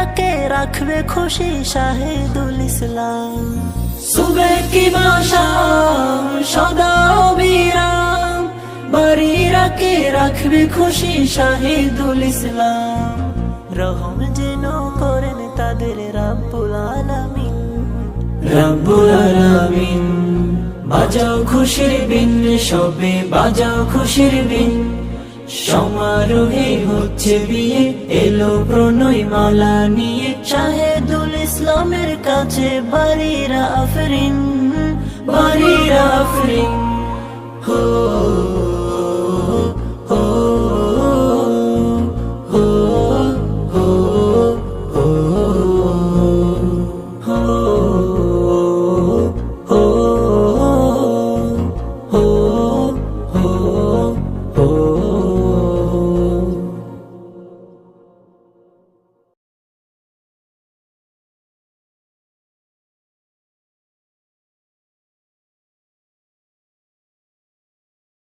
বাড়িটাকে রাখবে খুশি শাহিদুল ইসলাম। সুবেকি মাশাম সদা অবিরাম, বাড়িটাকে রাখবে খুশি শাহিদুল ইসলাম। রহম যেন করেন তাদের রাব্বুল আলামিন, রাব্বুল আলামিন। বাজাও খুশির বিন, সবে বাজাও খুশির বিন, সমারোহে হচ্ছে বিয়ে, এলো প্রণয় মালা নিয়ে। শাহিদুল ইসলামের কাছে বাড়িরা আফরিন, বাড়িরা আফরিন। হো